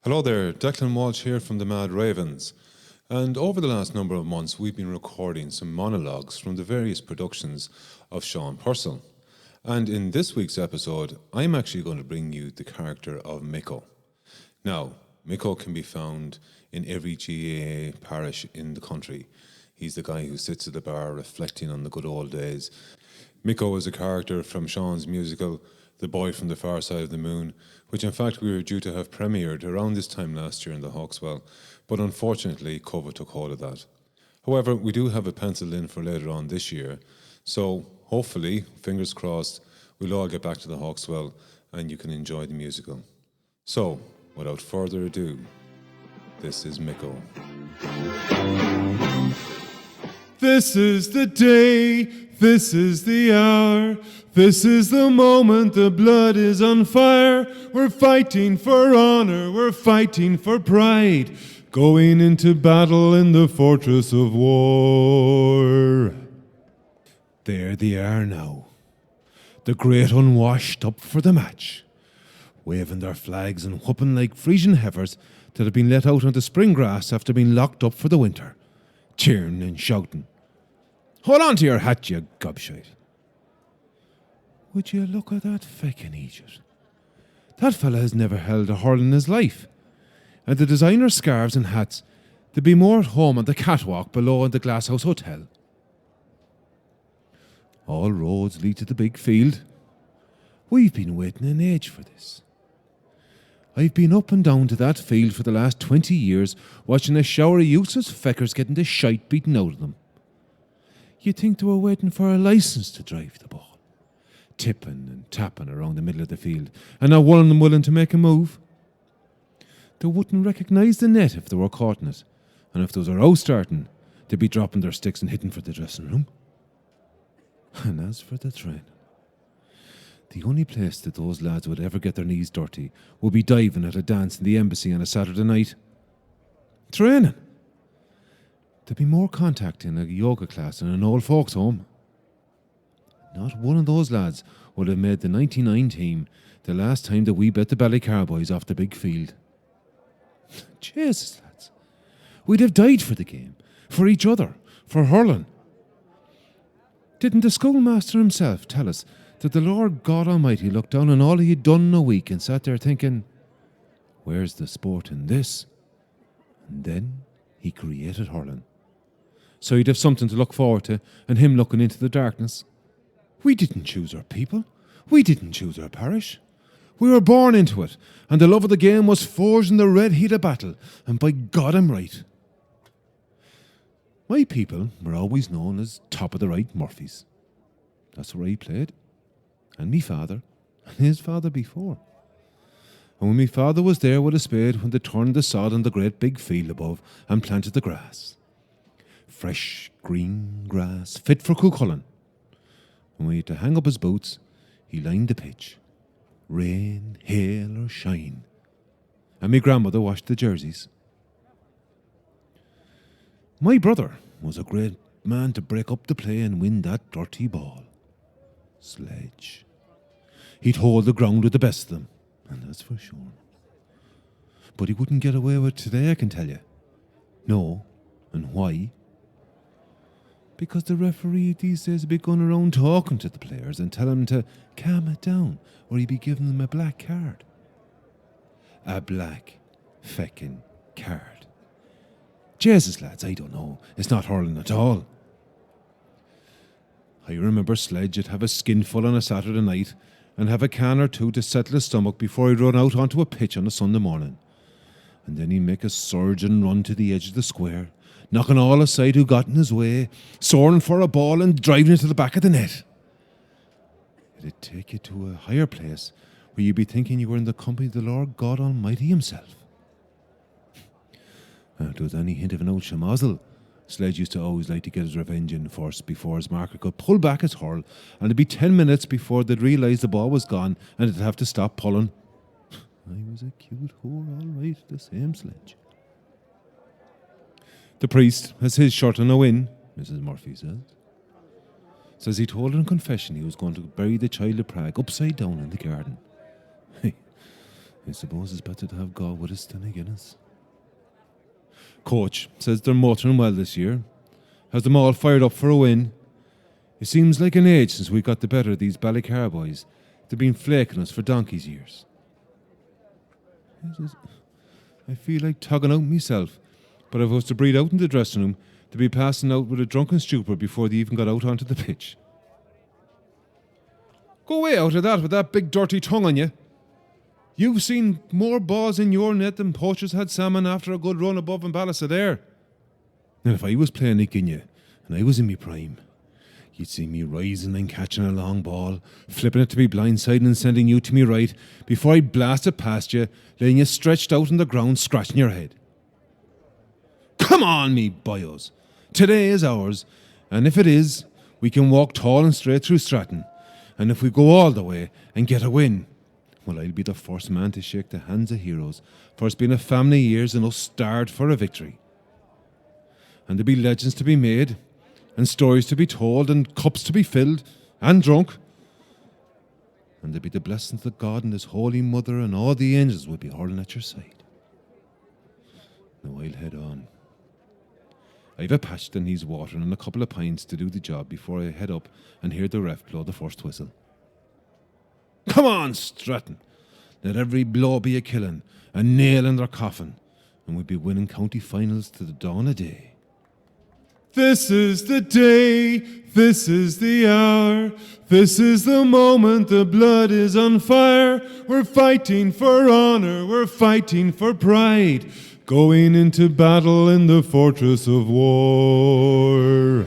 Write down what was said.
Hello there, Declan Walsh here from the Mad Ravens. And over the last number of months, we've been recording some monologues from the various productions of Sean Purcell. And in this week's episode, I'm actually going to bring you the character of Micko. Now, Micko can be found in every GAA parish in the country. He's the guy who sits at the bar reflecting on the good old days. Micko is a character from Sean's musical, The Boy from the Far Side of the Moon, which in fact we were due to have premiered around this time last year in the Hawkswell, but unfortunately COVID took hold of that. However, we do have it penciled in for later on this year, so hopefully, fingers crossed, we'll all get back to the Hawkswell and you can enjoy the musical. So, without further ado, this is Micko. This is the day, this is the hour, this is the moment the blood is on fire. We're fighting for honor, we're fighting for pride, going into battle in the fortress of war. There they are now, the great unwashed up for the match, waving their flags and whooping like Frisian heifers that have been let out onto spring grass after being locked up for the winter, cheering and shouting. Hold on to your hat, you gobshite. Would you look at that feckin' idiot? That fella has never held a hurl in his life. And the designer scarves and hats, they'd be more at home on the catwalk below in the Glasshouse Hotel. All roads lead to the big field. We've been waiting an age for this. I've been up and down to that field for the last 20 years, watching a shower of useless feckers getting the shite beaten out of them. You'd think they were waiting for a licence to drive the ball, tipping and tapping around the middle of the field, and not one of them willing to make a move. They wouldn't recognise the net if they were caught in it, and if there was a row starting, they'd be dropping their sticks and hitting for the dressing room. And as for the training, the only place that those lads would ever get their knees dirty would be diving at a dance in the embassy on a Saturday night. Training! There'd be more contact in a yoga class than an old folks' home. Not one of those lads would have made the 99 team the last time that we bet the Ballycar boys off the big field. Jesus, lads. We'd have died for the game, for each other, for hurling. Didn't the schoolmaster himself tell us that the Lord God Almighty looked down on all he had done in a week and sat there thinking, where's the sport in this? And then he created hurling. So he'd have something to look forward to, and him looking into the darkness. We didn't choose our people. We didn't choose our parish. We were born into it, and the love of the game was forged in the red heat of battle, and by God I'm right. My people were always known as top of the right Murphys. That's where I played. And me father, and his father before. And when me father was there with a spade when they turned the sod on the great big field above and planted the grass. Fresh, green grass, fit for Cuchulainn. And when he had to hang up his boots, he lined the pitch. Rain, hail or shine. And me grandmother washed the jerseys. My brother was a great man to break up the play and win that dirty ball. Sledge. He'd hold the ground with the best of them, and that's for sure. But he wouldn't get away with it today, I can tell you. No. And why? Because the referee these days would be going around talking to the players and telling them to calm it down, or he'd be giving them a black card. A black feckin' card. Jesus, lads, I don't know. It's not hurling at all. I remember Sledge would have a skinful on a Saturday night and have a can or two to settle his stomach before he'd run out onto a pitch on a Sunday morning. And then he'd make a surge and run to the edge of the square, knocking all aside who got in his way, soaring for a ball and driving it to the back of the net. It'd take you to a higher place where you'd be thinking you were in the company of the Lord God Almighty himself. If there was any hint of an old schmozzle, Sledge used to always like to get his revenge in first before his marker could pull back his hurl, and it'd be 10 minutes before they'd realise the ball was gone and they'd have to stop pulling. I was a cute whore, all right, the same Sledge. The priest has his shirt on a win, Mrs. Murphy says he told her in confession he was going to bury the child of Prague upside down in the garden. I suppose it's better to have God with us than against us. Coach says they're motoring well this year. Has them all fired up for a win. It seems like an age since we got the better of these Ballycar boys. They've been flaking us for donkey's years. I feel like tugging out myself, but if I was to breathe out in the dressing room, they'd be passing out with a drunken stupor before they even got out onto the pitch. Go away out of that with that big dirty tongue on you. You've seen more balls in your net than poachers had salmon after a good run above in Ballysadare. Now, if I was playing against you, and I was in my prime, you'd see me rising and catching a long ball, flipping it to me blindside and sending you to me right, before I blast it past you, laying you stretched out on the ground, scratching your head. Come on, me boyos. Today is ours, and if it is, we can walk tall and straight through Stratton. And if we go all the way and get a win, well, I'll be the first man to shake the hands of heroes, for it's been a family years and us starved for a victory. And there'll be legends to be made, and stories to be told, and cups to be filled, and drunk. And there'll be the blessings of God and His Holy Mother, and all the angels will be hurling at your side. Now I'll head on. I've a patch that needs water and a couple of pints to do the job before I head up and hear the ref blow the first whistle. Come on, Stratton. Let every blow be a killing, a nail in their coffin, and we'll be winning county finals to the dawn of day. This is the day, this is the hour, this is the moment the blood is on fire. We're fighting for honor, we're fighting for pride, going into battle in the fortress of war.